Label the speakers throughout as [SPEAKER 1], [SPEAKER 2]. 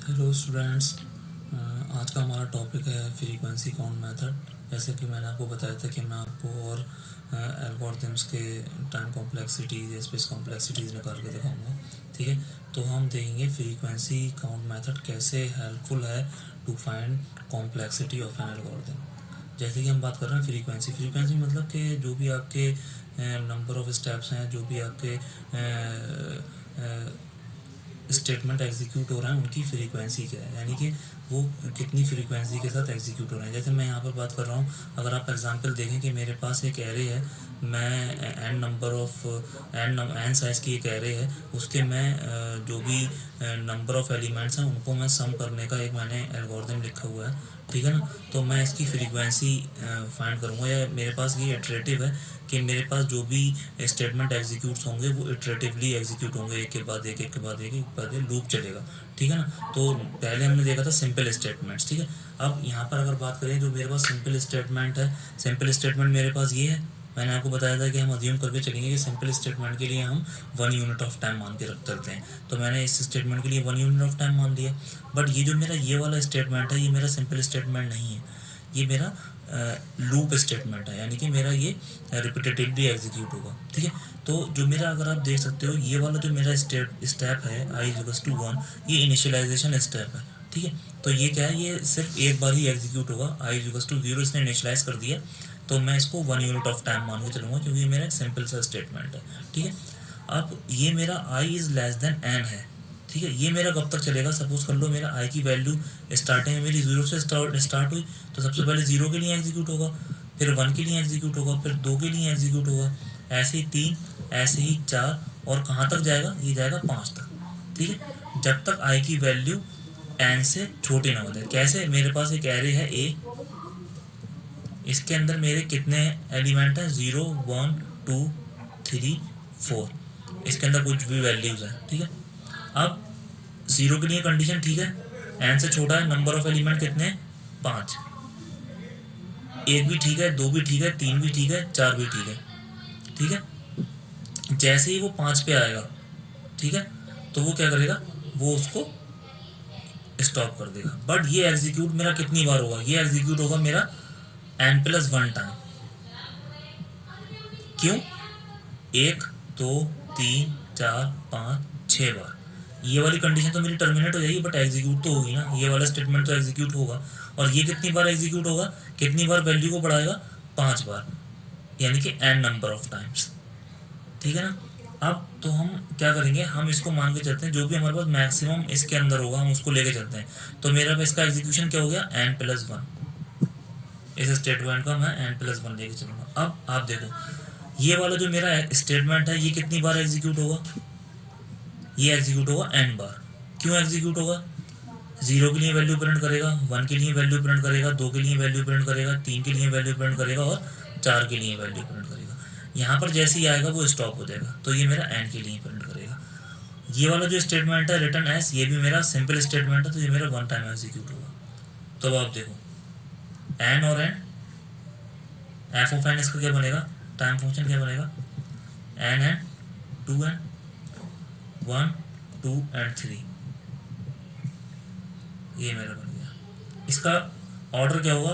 [SPEAKER 1] Hello students. आज का हमारा टॉपिक है फ्रीक्वेंसी काउंट मेथड। जैसे कि मैंने आपको बताया था कि मैं आपको और एल्गोरिथम्स के टाइम कॉम्प्लेक्सिटीज़ या स्पेस कॉम्प्लेक्सिटीज़ निकाल के दिखाऊंगा। ठीक है, तो हम देखेंगे फ्रीक्वेंसी काउंट मेथड कैसे हेल्पफुल है to find complexity of an algorithm. जैसे कि हम बात कर रहे हैं फ्रीक्वेंसी मतलब कि जो भी आपके नंबर ऑफ स्टेप्स हैं, जो भी आपके स्टेटमेंट एग्जीक्यूट हो रहा है, उनकी फ्रीक्वेंसी क्या है, यानी कि वो कितनी फ्रीक्वेंसी के साथ एग्जीक्यूट हो रहे हैं। जैसे मैं यहाँ पर बात कर रहा हूँ, अगर आप एग्जांपल देखें कि मेरे पास एक एरे है, मैं n number of n size की एक एरे है, उसके मैं जो भी नंबर ऑफ एलिमेंट्स हैं उनको मैं सम करने का एक मैंने एल्गोरिथम लिखा हुआ है। ठीक है ना, तो मैं इसकी फ्रीक्वेंसी फाइंड करूँगा, या मेरे पास ये इटरेटिव है कि मेरे पास जो भी स्टेटमेंट एग्जीक्यूट्स होंगे वो इटरेटिवली एग्जीक्यूट होंगे, एक के बाद एक, एक के बाद एक बाद एक लूप चलेगा। ठीक है ना, तो पहले हमने देखा था सिंपल स्टेटमेंट्स। ठीक है, अब यहाँ पर अगर बात करें जो मेरे पास सिंपल स्टेटमेंट है, सिंपल स्टेटमेंट मेरे पास ये है। मैंने आपको बताया था कि हम अज्यूम करके चलेंगे कि सिंपल स्टेटमेंट के लिए हम 1 यूनिट ऑफ टाइम मान के रख चलते हैं, तो मैंने इस स्टेटमेंट के लिए 1 यूनिट ऑफ टाइम मान दिया। बट ये जो मेरा ये वाला स्टेटमेंट है, ये मेरा सिंपल स्टेटमेंट नहीं है, ये मेरा लूप स्टेटमेंट है, यानी कि मेरा ये रिपीटेटिवली एग्जीक्यूट होगा। ठीक है, तो जो मेरा, अगर आप देख सकते हो, ये वाला जो मेरा स्टेप है i=1, ये इनिशियलाइजेशन स्टेप है। ठीक है, तो ये क्या है, ये सिर्फ एक बार ही एग्जीक्यूट होगा। i=0 इसने इनिशियलाइज कर दिया, तो मैं इसको 1 यूनिट ऑफ टाइम मान के चलूँगा, क्योंकि ये मेरा एक सिंपल सा स्टेटमेंट है। ठीक है, अब ये मेरा i=n है। ठीक है, ये मेरा कब तक चलेगा, सपोज कर लो मेरा i की वैल्यू स्टार्टिंग में मेरी 0 से स्टार्ट हुई, तो सबसे पहले 0 के लिए एग्जीक्यूट होगा, फिर 1 के लिए एग्जीक्यूट होगा, फिर 2 के लिए एग्जीक्यूट होगा, ऐसे ही 3, ऐसे ही 4, और कहाँ तक जाएगा, ये जाएगा 5 तक। ठीक है, जब तक i की वैल्यू n से छोटी ना हो जाए। कैसे, मेरे पास एक एरे है a, इसके अंदर मेरे कितने एलिमेंट हैं, 0 1 2 3 4, इसके अंदर कुछ भी वैल्यूज हैं। ठीक है, अब 0 के लिए कंडीशन ठीक है, n से छोटा है, नंबर ऑफ एलिमेंट कितने हैं, 5, 1 भी ठीक है, 2 भी ठीक है, 3 भी ठीक है, 4 भी ठीक है। ठीक है, जैसे ही वो 5 पे आएगा, ठीक है, तो वो क्या करेगा, वो उसको स्टॉप कर देगा। बट ये एग्जीक्यूट मेरा कितनी बार होगा, ये एग्जीक्यूट होगा मेरा n+1 टाइम। क्यों, 1 2 3 4 5 6 बार। ये वाली कंडीशन तो मेरी टर्मिनेट हो जाएगी, बट एग्जीक्यूट तो होगी ना, ये वाला स्टेटमेंट तो एग्जीक्यूट होगा। और ये कितनी बार एग्जीक्यूट होगा, कितनी बार वैल्यू को बढ़ाएगा, 5 बार, यानी कि n नंबर ऑफ टाइम्स। ठीक है ना, अब तो हम क्या करेंगे, हम इसको मान के चलते हैं, जो भी हमारे पास मैक्सिमम इसके अंदर होगा हम उसको लेके चलते हैं। तो मेरा इसका एग्जीक्यूशन क्या हो गया, n+1, इस स्टेटमेंट का मैं n+1 लेके चलूँगा। अब आप देखो, ये वाला जो मेरा स्टेटमेंट है, ये कितनी बार एग्जीक्यूट होगा, ये एग्जीक्यूट होगा n बार। क्यों एग्जीक्यूट होगा, 0 के लिए वैल्यू प्रिंट करेगा, 1 के लिए वैल्यू प्रिंट करेगा, 2 के लिए वैल्यू प्रिंट करेगा, 3 के लिए वैल्यू प्रिंट करेगा, और 4 के लिए वैल्यू प्रिंट करेगा। यहाँ पर जैसे ही आएगा वो स्टॉप हो जाएगा, तो ये मेरा n के लिए प्रिंट करेगा। ये वाला जो स्टेटमेंट है रिटर्न एस, ये भी मेरा सिंपल स्टेटमेंट है, तो ये मेरा 1 टाइम एग्जीक्यूट होगा। तो अब आप देखो, n और n, एफ ऑफ n इसका क्या बनेगा, टाइम फंक्शन क्या बनेगा, n 2n 1 2 एंड 3, ये मेरा बन गया। इसका ऑर्डर क्या होगा,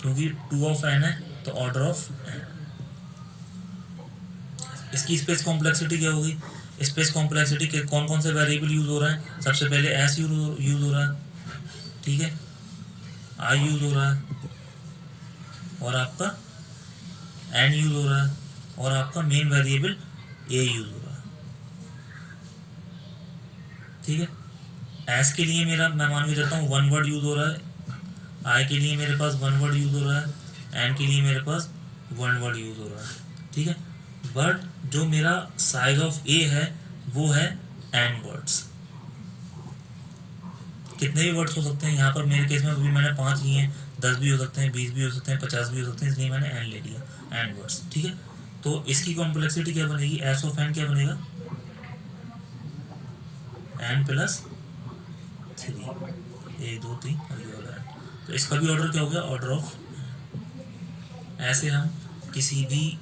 [SPEAKER 1] क्योंकि 2 ऑफ n है, तो ऑर्डर ऑफ n। इसकी स्पेस कॉम्प्लेक्सिटी क्या होगी, स्पेस कॉम्प्लेक्सिटी के कौन कौन से वेरिएबल यूज हो रहा है, सबसे पहले s यूज हो रहा है, ठीक है, i यूज हो रहा है, और आपका n यूज हो रहा है, और आपका मेन वेरिएबल a यूज हो रहा है। ठीक है, एस के लिए मेरा, मैं मान के चलता हूँ 1 वर्ड यूज हो रहा है, आई के लिए मेरे पास 1 वर्ड यूज हो रहा है, एन के लिए मेरे पास 1 वर्ड यूज हो रहा है। ठीक है, बट जो मेरा साइज ऑफ ए है वो है n वर्ड्स। कितने भी वर्ड्स हो सकते हैं, यहाँ पर मेरे केस में अभी मैंने 5 लिए हैं, 10 भी हो सकते हैं, 20 भी हो सकते हैं, 50 भी हो सकते हैं, इसलिए मैंने n ले लिया, n वर्ड्स। ठीक है, तो इसकी कॉम्प्लेक्सिटी क्या बनेगी, एस ऑफ n क्या बनेगा, n+3, 1 2 3 और ये वाला n। तो इसका भी ऑर्डर क्या हो गया, ऑर्डर ऑफ। ऐसे हम किसी भी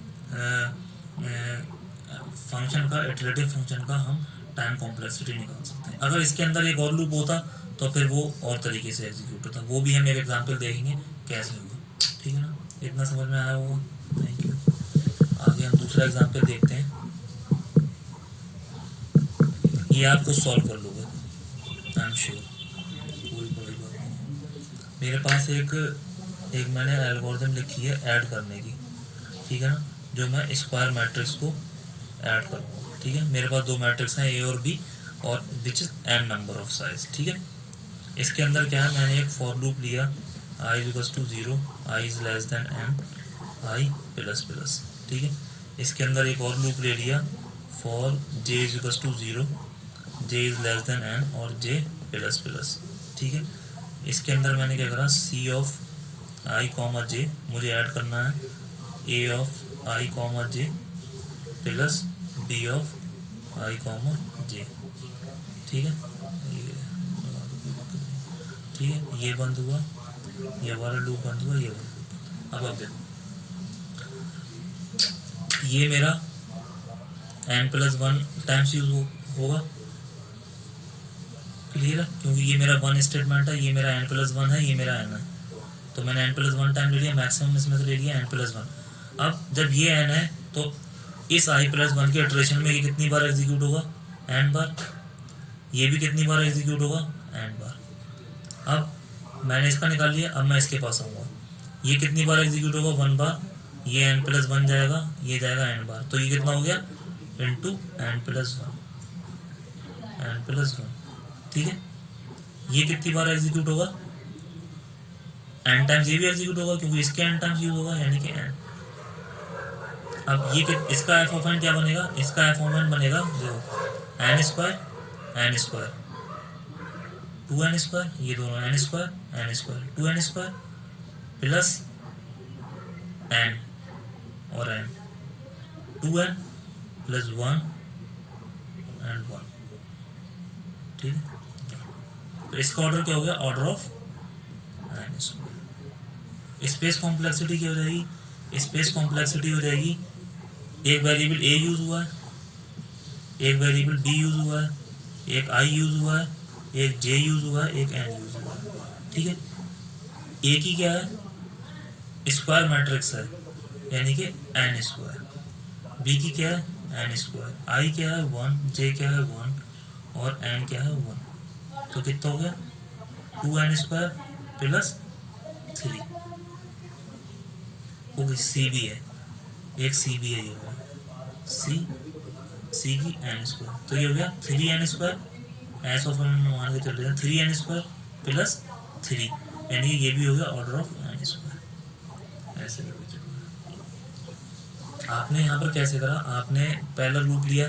[SPEAKER 1] फंक्शन का, इटरेटिव फंक्शन का हम टाइम कॉम्प्लेक्सिटी निकाल सकते हैं। अगर इसके अंदर एक और लूप होता तो फिर वो और तरीके से एग्जीक्यूट होता, वो भी हम एक एग्जांपल देखेंगे कैसे होगा। ठीक है ना, इतना समझ में आया होगा। Thank you. आगे हम दूसरा एग्जांपल देखते हैं। ये आप खुद सॉल्व कर लोगे, आई एम श्योर, कोई बड़ी बात नहीं। मेरे पास एक मैंने एल्गोरिथम लिखी है ऐड करने की, ठीक है ना, जो मैं स्क्वायर मैट्रिक्स को ऐड करूँगा। ठीक है, मेरे पास दो मैट्रिक्स हैं, ए और बी, और which is an number of size. ठीक है, इसके अंदर क्या है, मैंने एक फॉर लूप लिया, I is equals to 0, I is less than N, I plus plus. ठीक है, इसके अंदर एक और लूप ले लिया, for J is equals to 0, J is less than N और जे प्लस प्लस। ठीक है, इसके अंदर मैंने क्या करा, सी ऑफ आई कॉमा जे मुझे ऐड करना है A of I comma J plus B of I comma J. ठीक है, ठीक है, ये बंद हुआ, ये वाला लूप बंद हुआ, ये बंद हुआ। अब देखो, ये मेरा n+1 टाइम्स यूज होगा, क्लियर है, क्योंकि ये मेरा वन स्टेटमेंट है, ये मेरा n+1 है, ये मेरा n है, तो मैंने n+1 टाइम ले लिया, मैक्सिमम इसमें से ले लिया n+1। अब जब ये n है तो इस i+1 के इटरेशन में ये कितनी बार एग्जीक्यूट होगा, n बार, ये भी कितनी बार एग्जीक्यूट होगा, n बार। अब मैंने इसका निकाल लिया, अब मैं इसके पास आऊँगा, ये कितनी बार एग्जीक्यूट होगा, 1 बार, ये n+1 जाएगा, ये जाएगा n बार, तो ये कितना हो गया, इंटू n+1, n+1। ठीक है, ये कितनी बार एग्जीक्यूट होगा, n टाइम्स ये भी एग्जीक्यूट होगा, क्योंकि इसके n टाइम्स यूज होगा, यानी कि n। अब ये इसका एफ ऑफ एन क्या बनेगा, इसका एफ ऑफ एन बनेगा जो n स्क्वायर 2n स्क्वायर, ये दोनों n square 2n square plus n और n, 2n प्लस 1 एंड 1। ठीक है, तो इसका ऑर्डर क्या हो गया, order of n square. Space complexity क्या हो जाएगी, स्पेस कॉम्प्लेक्सिटी हो जाएगी, एक वेरिएबल a यूज हुआ है, एक वेरिएबल b यूज हुआ है, एक i यूज हुआ है, एक j यूज हुआ है, एक n यूज हुआ है। ठीक है, a की क्या है, स्क्वायर मैट्रिक्स है, यानी कि n स्क्वायर, b की क्या है, n स्क्वायर, i क्या है 1, j क्या है 1 और n क्या है 1, तो कितना हो गया 2n स्क्वायर प्लस 3। वो सी भी है, एक सी भी है, ये होगा सी की n स्क्वायर, तो ये हो गया 3n square, S of N मान के चल रहे हैं 3n स्क्वायर प्लस 3, यानी ये भी हो गया ऑर्डर ऑफ n स्क्वायर। ऐसे आपने यहाँ पर कैसे करा, आपने पहला लूप लिया,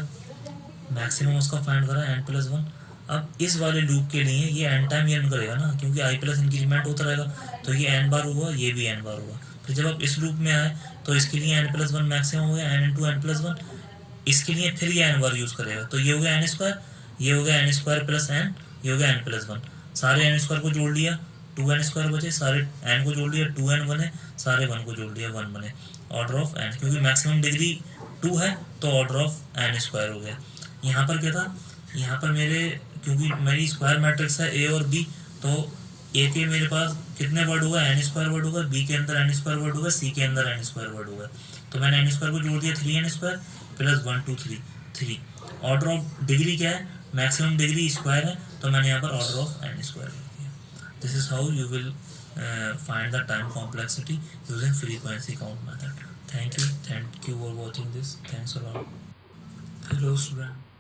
[SPEAKER 1] मैक्सिमम उसका फाइंड करा n+1। अब इस वाले लूप के लिए ये n टाइम ये करेगा ना, क्योंकि i प्लस इंक्रीमेंट होता रहेगा, तो ये n बार होगा, ये भी n बार होगा। फिर जब आप इस लूप में आए तो इसके लिए n+1 मैक्सिमम हो गया, n इंटू n+1, इसके लिए फिर ये n बार यूज़ करेगा, तो ये हो गया n स्क्वायर, ये हो गया n स्क्वायर प्लस n, ये हो गया n+1, सारे n स्क्वायर को जोड़ लिया 2n स्क्वायर बचे, सारे n को जोड़ लिया 2n बने, सारे 1 को जोड़ लिया 1 बने, ऑर्डर ऑफ n, क्योंकि मैक्सिमम डिग्री 2 है तो ऑर्डर ऑफ n स्क्वायर हो गया। यहाँ पर क्या था, यहाँ पर मेरे, क्योंकि मेरी स्क्वायर मैट्रिक्स है a और b, तो a के मेरे पास कितने वर्ड होगा, n स्क्वायर वर्ड होगा, b के अंदर n स्क्वायर वर्ड होगा, c के अंदर n स्क्वायर वर्ड होगा, तो मैंने n स्क्वायर को जोड़ दिया 3n square plus 1 2 3 3। Order of degree क्या है, मैक्सिमम डिग्री स्क्वायर है, तो मैंने यहाँ पर ऑर्डर ऑफ n स्क्वायर कर दिया। This is how you will find the time complexity using frequency count method. Thank you for watching this. Thanks a lot. Hello student.